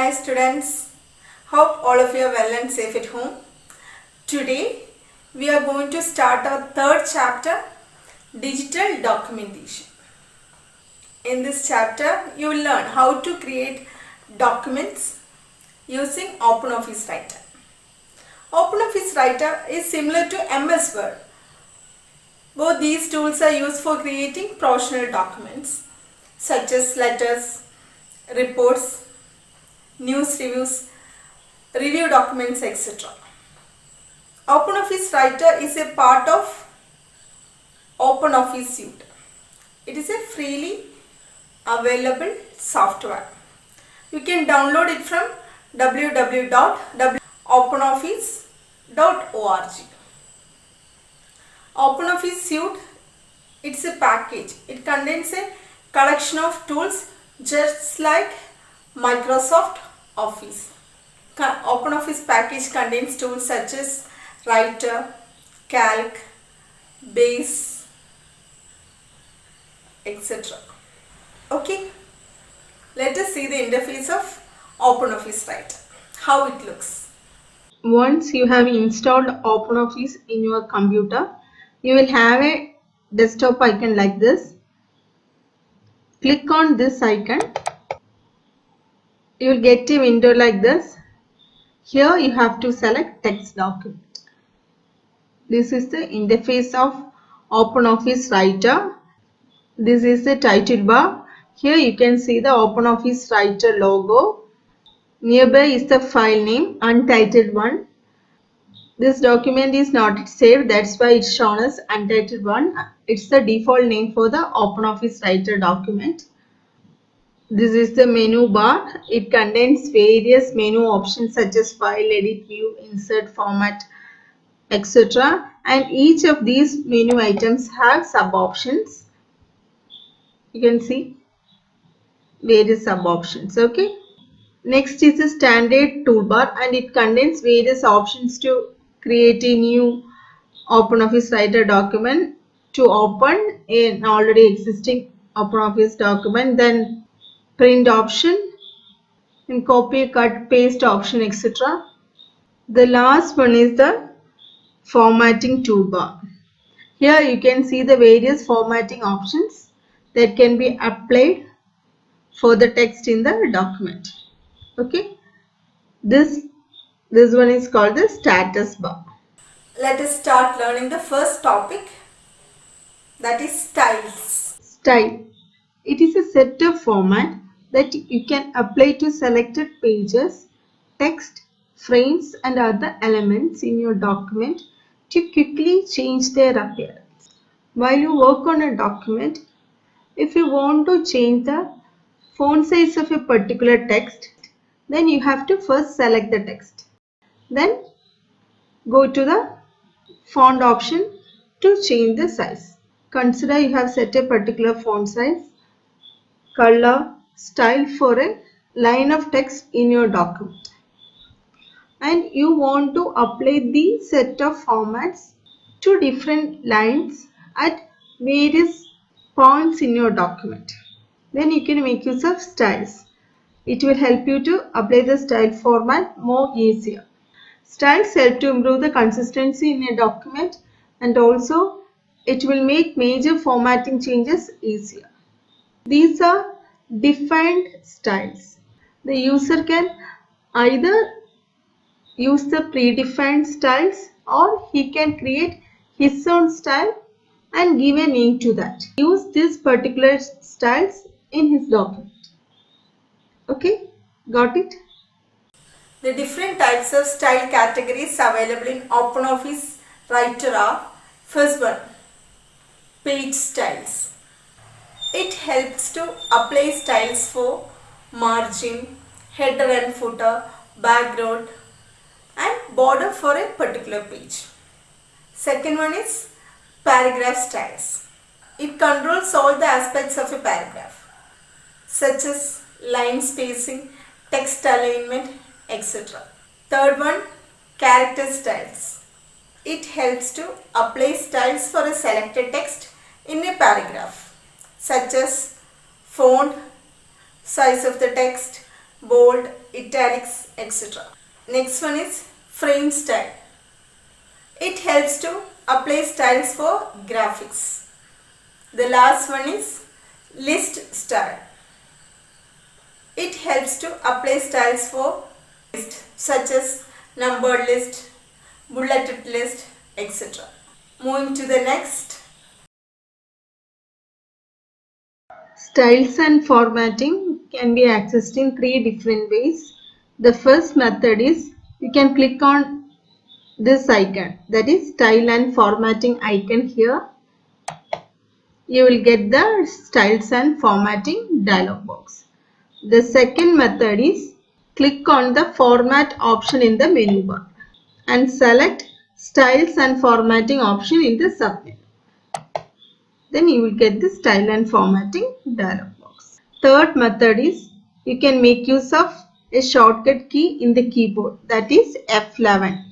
Hi students, hope all of you are well and safe at home. Today we are going to start our third chapter, Digital Documentation. In this chapter you will learn how to create documents using OpenOffice Writer. OpenOffice Writer is similar to MS Word. Both these tools are used for creating professional documents such as letters, reports, news reviews, review documents, etc. OpenOffice Writer is a part of OpenOffice Suite. It is a freely available software. You can download it from www.openoffice.org. OpenOffice Suite, it's a package. It contains a collection of tools just like Microsoft Office. OpenOffice package contains tools such as Writer, Calc, Base, etc. Okay, let us see the interface of OpenOffice Writer, how it looks. Once you have installed OpenOffice in your computer, you will have a desktop icon like this. Click on this icon. You will get a window like this. Here you have to select text document. This is the interface of OpenOffice Writer. This is the title bar. Here you can see the OpenOffice Writer logo. Nearby is the file name, untitled one. This document is not saved, that's why it's shown as untitled one. It's the default name for the OpenOffice Writer document. This is the menu bar. It contains various menu options such as file, edit, view, insert, format, etc. And each of these menu items have sub options. You can see various sub options. Okay. Next is the standard toolbar, and it contains various options to create a new OpenOffice Writer document, to open an already existing OpenOffice document, then print option, and copy, cut, paste option, etc. The last one is the formatting toolbar. Here you can see the various formatting options that can be applied for the text in the document. Okay, this one is called the status bar. Let us start learning the first topic, that is styles. Style. It is a set of format that you can apply to selected pages, text, frames and other elements in your document to quickly change their appearance. While you work on a document, if you want to change the font size of a particular text, then you have to first select the text. Then go to the font option to change the size. Consider you have set a particular font size, color, style for a line of text in your document, and you want to apply the set of formats to different lines at various points in your document. Then you can make use of styles. It will help you to apply the style format more easier. Styles help to improve the consistency in a document, and also it will make major formatting changes easier. These are defined styles. The user can either use the predefined styles, or he can create his own style and give a name to that. Use these particular styles in his document. Okay, got it? The different types of style categories available in OpenOffice Writer are: first one, page styles. It helps to apply styles for margin, header and footer, background and border for a particular page. Second one is paragraph styles. It controls all the aspects of a paragraph, such as line spacing, text alignment, etc. Third one, character styles. It helps to apply styles for a selected text in a paragraph, such as font, size of the text, bold, italics, etc. Next one is frame style. It helps to apply styles for graphics. The last one is list style. It helps to apply styles for list such as numbered list, bulleted list, etc. Moving to the next. Styles and formatting can be accessed in three different ways. The first method is you can click on this icon, that is style and formatting icon here. You will get the styles and formatting dialog box. The second method is click on the format option in the menu bar and select styles and formatting option in the submenu. Then you will get the style and formatting dialog box. Third method is you can make use of a shortcut key in the keyboard, that is F11.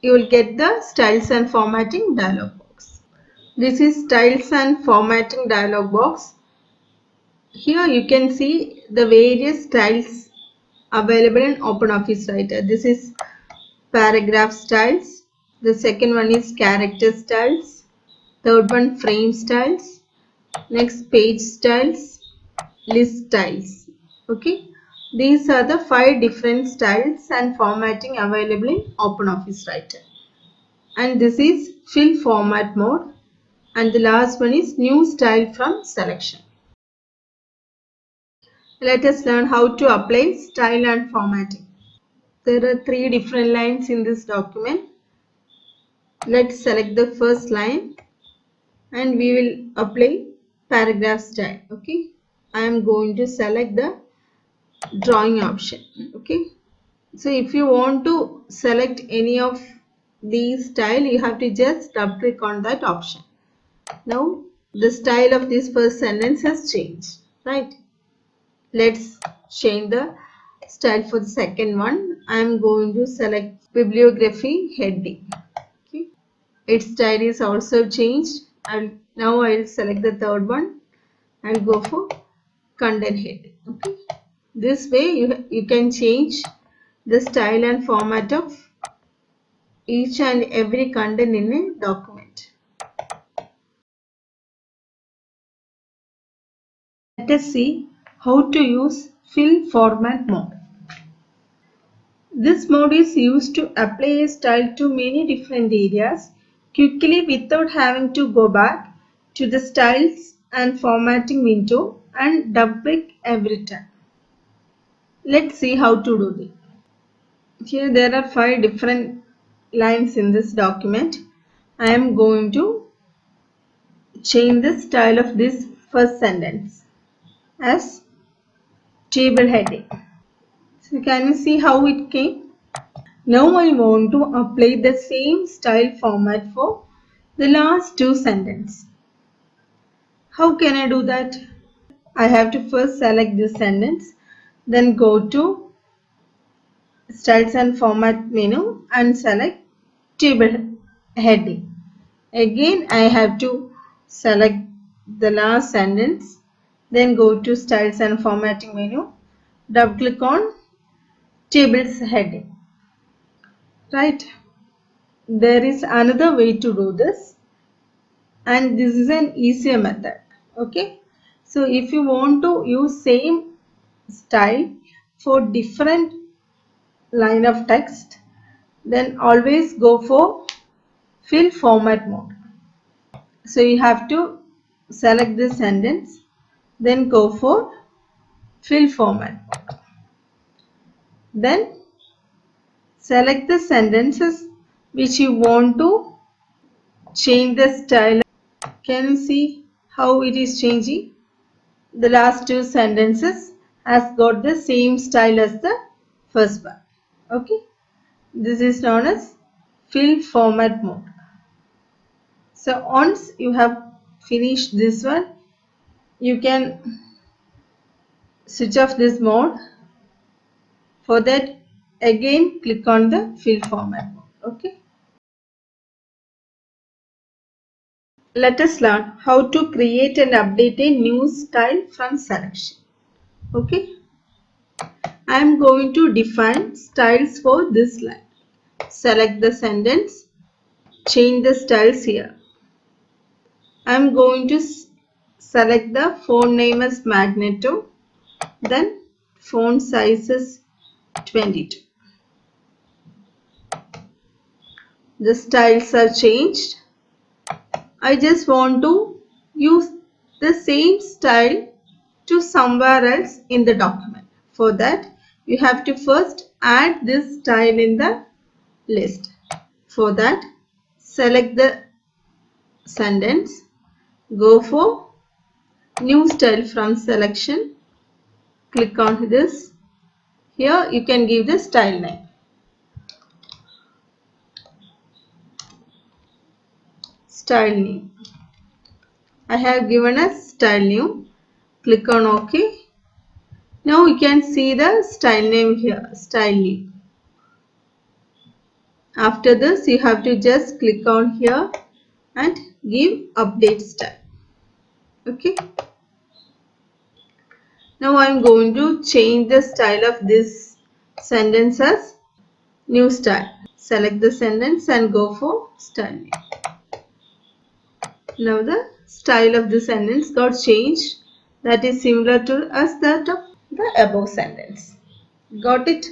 You will get the styles and formatting dialog box. This is styles and formatting dialog box. Here you can see the various styles available in OpenOffice Writer. This is paragraph styles. The second one is character styles. Third one frame styles. Next page styles, list styles. Okay. These are the 5 different styles and formatting available in OpenOffice Writer. And this is fill format mode. And the last one is new style from selection. Let us learn how to apply style and formatting. There are 3 different lines in this document. Let's select the first line and we will apply paragraph style. Okay. I am going to select the drawing option. Okay. So if you want to select any of these style, you have to just double click on that option. Now the style of this first sentence has changed, right? Let's change the style for the second one. I am going to select bibliography heading. Okay. Its style is also changed. Now I will select the third one and go for content heading. Okay. This way you can change the style and format of each and every content in a document. Let us see how to use fill format mode. This mode is used to apply a style to many different areas quickly without having to go back to the styles and formatting window and double click every time. Let's see how to do this. Here there are 5 different lines in this document. I am going to change the style of this first sentence as table heading. So can you see how it came? Now I want to apply the same style format for the last 2 sentences. How can I do that? I have to first select this sentence, then go to styles and format menu and select table heading. Again I have to select the last sentence, then go to styles and formatting menu, double click on tables heading. Right. There is another way to do this, and this is an easier method. Okay. So if you want to use same style for different line of text, then always go for fill format mode. So you have to select this sentence, then go for fill format. Then select the sentences which you want to change the style. Can you see how it is changing? The last 2 sentences has got the same style as the first one. Okay. This is known as fill format mode. So once you have finished this one, you can switch off this mode. For that, again click on the fill format mode. Okay. Let us learn how to create and update a new style from selection. Okay. I am going to define styles for this line. Select the sentence, change the styles here. I am going to select the font name as Magneto, then font size is 22. The styles are changed. I just want to use the same style to somewhere else in the document. For that, you have to first add this style in the list. For that, select the sentence, go for new style from selection, click on this. Here you can give the style name. Style name. I have given a style name. Click on OK. Now you can see the style name here. Style name. After this, you have to just click on here and give update style. Okay. Now I am going to change the style of this sentence as new style. Select the sentence and go for style name. Now the style of the sentence got changed. That is similar to as that of the above sentence. Got it?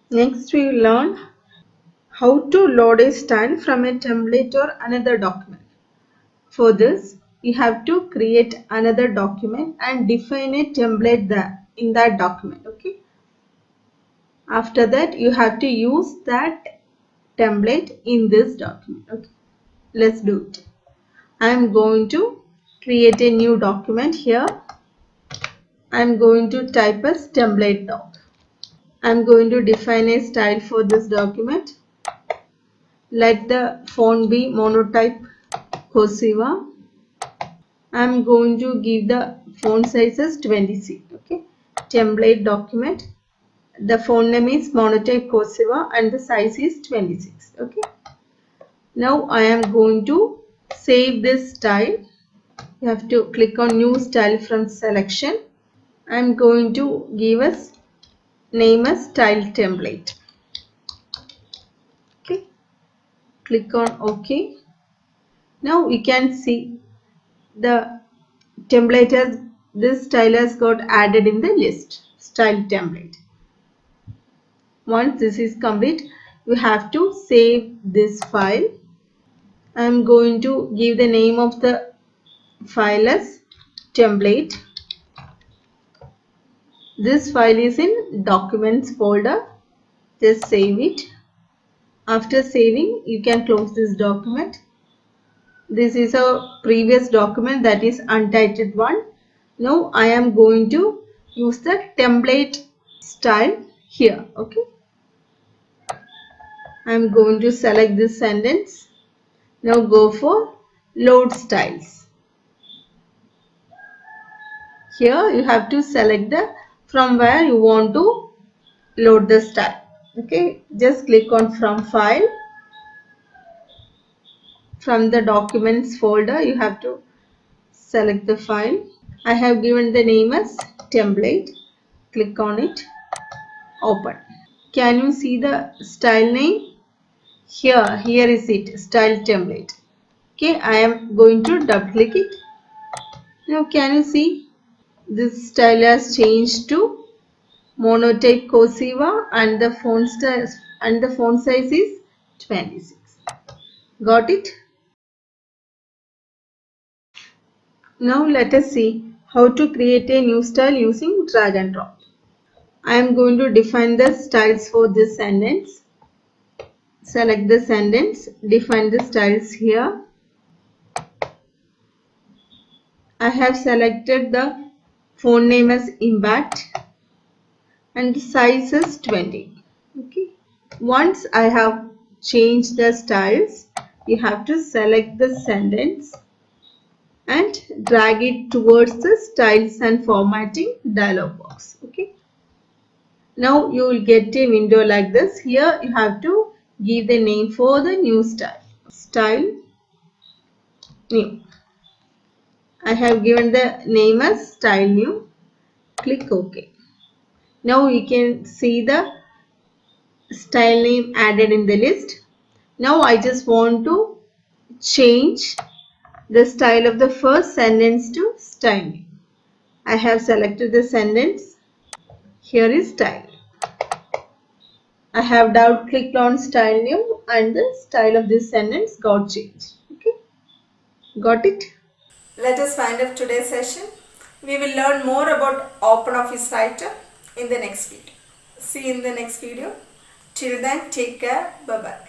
Next we will learn how to load a style from a template or another document. For this, you have to create another document and define a template there in that document. Okay. After that, you have to use that template in this document. Okay. Let's do it. I am going to create a new document here. I am going to type as template doc. I am going to define a style for this document. Let the font be monotype cursive. I am going to give the font size as 20. Okay. Template document. The font name is monotype cursive and the size is 26. Okay. Now I am going to save this style. You have to click on new style from selection. I am going to give us name as style template. Okay. Click on OK. Now we can see the template has this style has got added in the list. Style template. Once this is complete, you have to save this file. I am going to give the name of the file as template. This file is in documents folder. Just save it. After saving, you can close this document. This is a previous document, that is untitled one. Now I am going to use the template style here. Okay. I am going to select this sentence. Now go for load styles. Here you have to select the from where you want to load the style. Okay. Just click on from file. From the documents folder, you have to select the file. I have given the name as template. Click on it. Open. Can you see the style name? Here is it, style template. Okay, I am going to double click it. Now can you see this style has changed to monotype cursive and the font size is 26. Got it? Now let us see how to create a new style using drag and drop. I am going to define the styles for this sentence. Select the sentence, define the styles here. I have selected the font name as Impact and the size is 20. Okay. Once I have changed the styles, you have to select the sentence and drag it towards the styles and formatting dialog box. Okay. Now you will get a window like this. Here you have to give the name for the new style. Style new. I have given the name as style new. Click OK. Now you can see the style name added in the list. Now I just want to change the style of the first sentence to style name. I have selected the sentence. Here is style. I have double clicked on style name and the style of this sentence got changed. Okay, got it? Let us wind up today's session. We will learn more about OpenOffice Writer in the next video. See you in the next video. Till then, take care. Bye-bye.